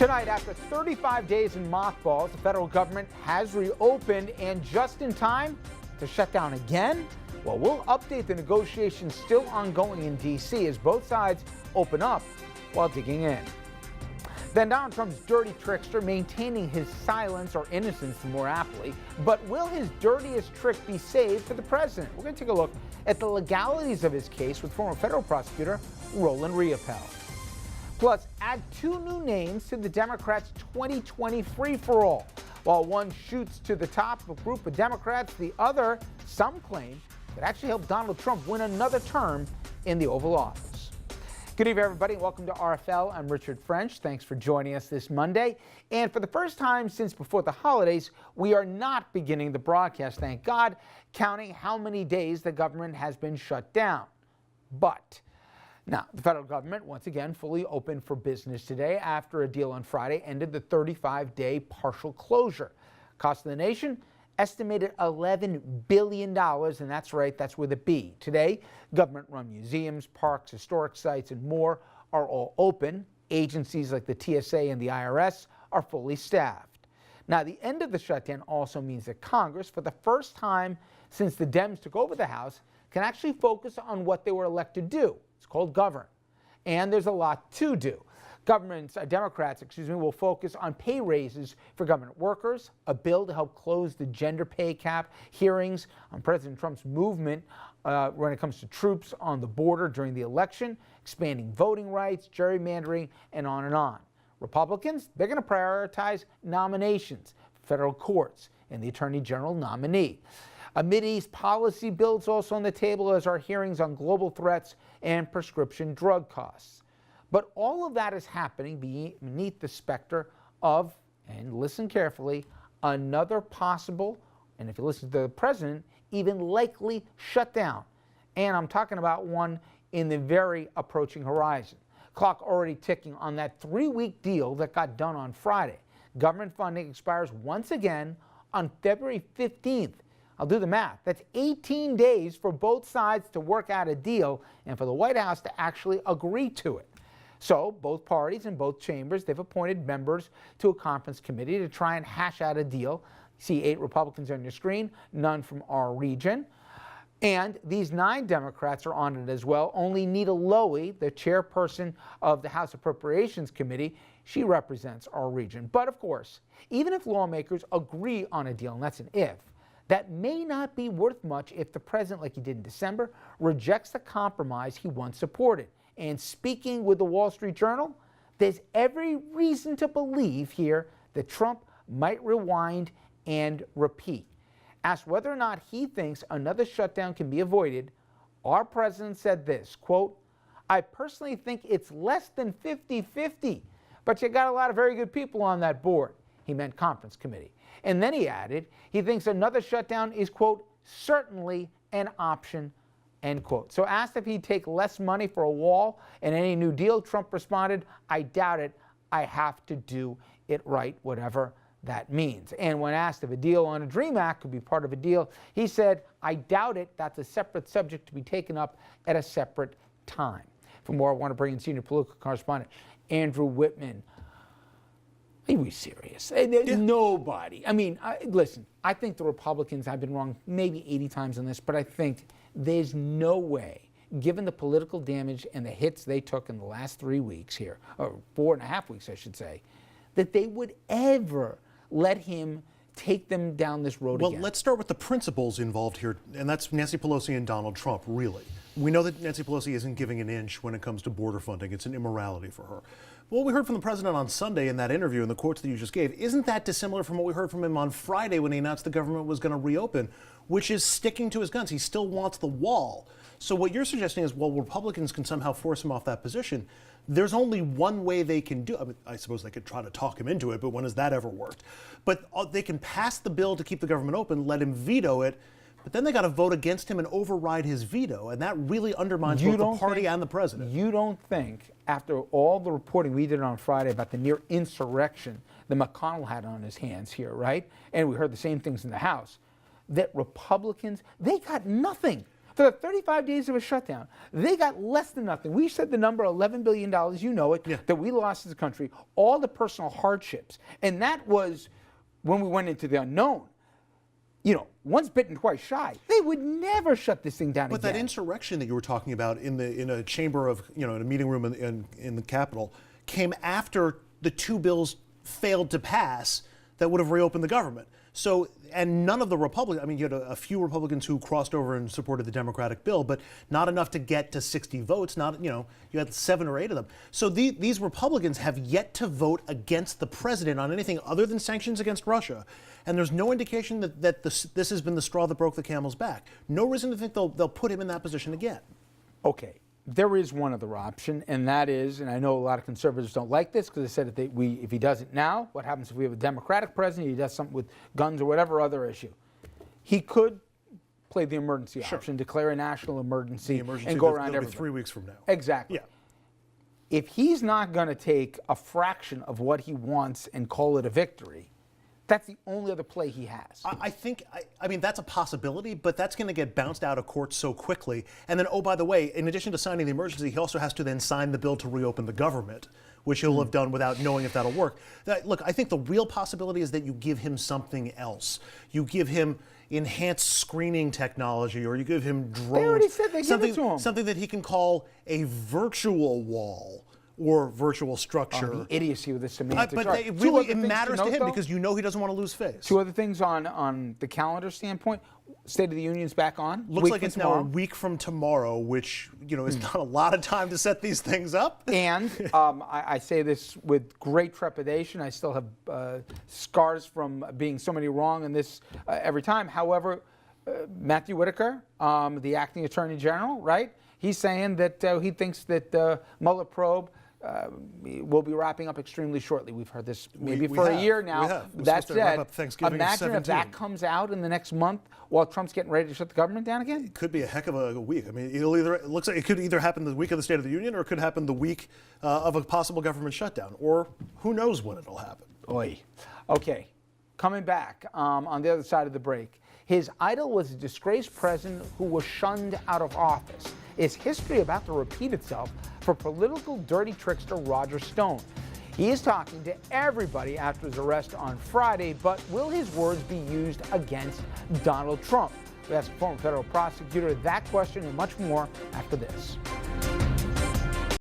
Tonight, after 35 days in mothballs, the federal government has reopened, and just in time to shut down again. Well, we'll update the negotiations still ongoing in D.C. as both sides open up while digging in. Then Donald Trump's dirty trickster maintaining his silence, or innocence more aptly. But will his dirtiest trick be saved for the president? We're going to take a look at the legalities of his case with former federal prosecutor Roland Riopel. Plus, add two new names to the Democrats' 2020 free-for-all. While one shoots to the top of a group of Democrats, the other, some claim, could actually help Donald Trump win another term in the Oval Office. Good evening, everybody, and welcome to RFL. I'm Richard French. Thanks for joining us this Monday. And for the first time since before the holidays, we are not beginning the broadcast, thank God, counting how many days the government has been shut down. But now, the federal government, once again, fully open for business today after a deal on Friday ended the 35-day partial closure. Cost of the nation, estimated $11 billion, and that's right, that's with a B. Today, government-run museums, parks, historic sites, and more are all open. Agencies like the TSA and the IRS are fully staffed. Now, the end of the shutdown also means that Congress, for the first time since the Dems took over the House, can actually focus on what they were elected to do. It's called govern. And there's a lot to do. Democrats will focus on pay raises for government workers, a bill to help close the gender pay gap, hearings on President Trump's movement when it comes to troops on the border during the election, expanding voting rights, gerrymandering, and on and on. Republicans, they're going to prioritize nominations for federal courts and the Attorney General nominee. A Mideast policy bill's also on the table, as are hearings on global threats and prescription drug costs. But all of that is happening beneath the specter of, and listen carefully, another possible, and if you listen to the president, even likely shutdown. And I'm talking about one in the very approaching horizon. Clock already ticking on that 3-week deal that got done on Friday. Government funding expires once again on February 15th. I'll do the math. That's 18 days for both sides to work out a deal and for the White House to actually agree to it. So both parties in both chambers, they've appointed members to a conference committee to try and hash out a deal. See 8 Republicans on your screen, none from our region. And these 9 Democrats are on it as well. Only Nita Lowey, the chairperson of the House Appropriations Committee, she represents our region. But of course, even if lawmakers agree on a deal, and that's an if, that may not be worth much if the president, like he did in December, rejects the compromise he once supported. And speaking with the Wall Street Journal, there's every reason to believe here that Trump might rewind and repeat. Asked whether or not he thinks another shutdown can be avoided, our president said this, quote, "I personally think it's less than 50-50, but you got a lot of very good people on that board." He meant conference committee. And then he added, he thinks another shutdown is, quote, "certainly an option," end quote. So asked if he'd take less money for a wall and any new deal, Trump responded, "I doubt it. I have to do it right, whatever that means." And when asked if a deal on a DREAM Act could be part of a deal, he said, "I doubt it. That's a separate subject to be taken up at a separate time." For more, I want to bring in senior political correspondent Andrew Whitman. Are we serious? Yeah. Nobody. I mean, listen, I think the Republicans, I've been wrong maybe 80 times on this, but I think there's no way, given the political damage and the hits they took in the last 3 weeks here, or 4.5 weeks, I should say, that they would ever let him take them down this road again. Well, let's start with the principles involved here, and that's Nancy Pelosi and Donald Trump, really. We know that Nancy Pelosi isn't giving an inch when it comes to border funding. It's an immorality for her. What we heard from the president on Sunday in that interview and the quotes that you just gave, isn't that dissimilar from what we heard from him on Friday when he announced the government was going to reopen, which is sticking to his guns? He still wants the wall. So what you're suggesting is, well, Republicans can somehow force him off that position. There's only one way they can do it. I mean, I suppose they could try to talk him into it, but when has that ever worked? But they can pass the bill to keep the government open, let him veto it, but then they got to vote against him and override his veto, and that really undermines both the party and the president. You don't think, after all the reporting we did on Friday about the near insurrection that McConnell had on his hands here, right? And we heard the same things in the House, that Republicans, they got nothing For the 35 days of a shutdown, they got less than nothing. We said the number $11 billion, you know it, that we lost as a country, all the personal hardships. And that was when we went into the unknown. You know, once bitten, twice shy. They would never shut this thing down again. But that insurrection that you were talking about in a chamber of, in a meeting room in the Capitol came after the two bills failed to pass that would have reopened the government. So, and none of the Republicans, I mean, you had a few Republicans who crossed over and supported the Democratic bill, but not enough to get to 60 votes. You had 7 or 8 of them. So these Republicans have yet to vote against the president on anything other than sanctions against Russia. And there's no indication that this has been the straw that broke the camel's back. No reason to think they'll put him in that position again. Okay. There is one other option, and that is, and I know a lot of conservatives don't like this because they said that if he does it now, what happens if we have a Democratic president, he does something with guns or whatever other issue? He could play the emergency option, declare a national emergency, and go around everything. 3 weeks from now. Exactly. Yeah. If he's not going to take a fraction of what he wants and call it a victory, that's the only other play he has. I mean, that's a possibility, but that's going to get bounced out of court so quickly. And then, oh, by the way, in addition to signing the emergency, he also has to then sign the bill to reopen the government, which he'll have done without knowing if that'll work. Look, I think the real possibility is that you give him something else. You give him enhanced screening technology, or you give him drones. They already said they give it to him. Something that he can call a virtual wall or virtual structure. The idiocy with the semantics. But it matters to him because you know he doesn't want to lose face. 2 other things on the calendar standpoint. State of the Union's back on. Looks like it's now a week from tomorrow, which is not a lot of time to set these things up. And I say this with great trepidation. I still have scars from being so many wrong in this every time. However, Matthew Whitaker, the acting Attorney General, right? He's saying that he thinks that the Mueller probe will be wrapping up extremely shortly. We've heard this maybe for a year now. That said, imagine if that comes out in the next month while Trump's getting ready to shut the government down again. It could be a heck of a week. I mean, it looks like it could either happen the week of the State of the Union or it could happen the week of a possible government shutdown, or who knows when it'll happen. Oy. Okay, coming back on the other side of the break. His idol was a disgraced president who was shunned out of office. Is history about to repeat itself for political dirty trickster Roger Stone? He is talking to everybody after his arrest on Friday, but will his words be used against Donald Trump? We asked a former federal prosecutor that question and much more after this.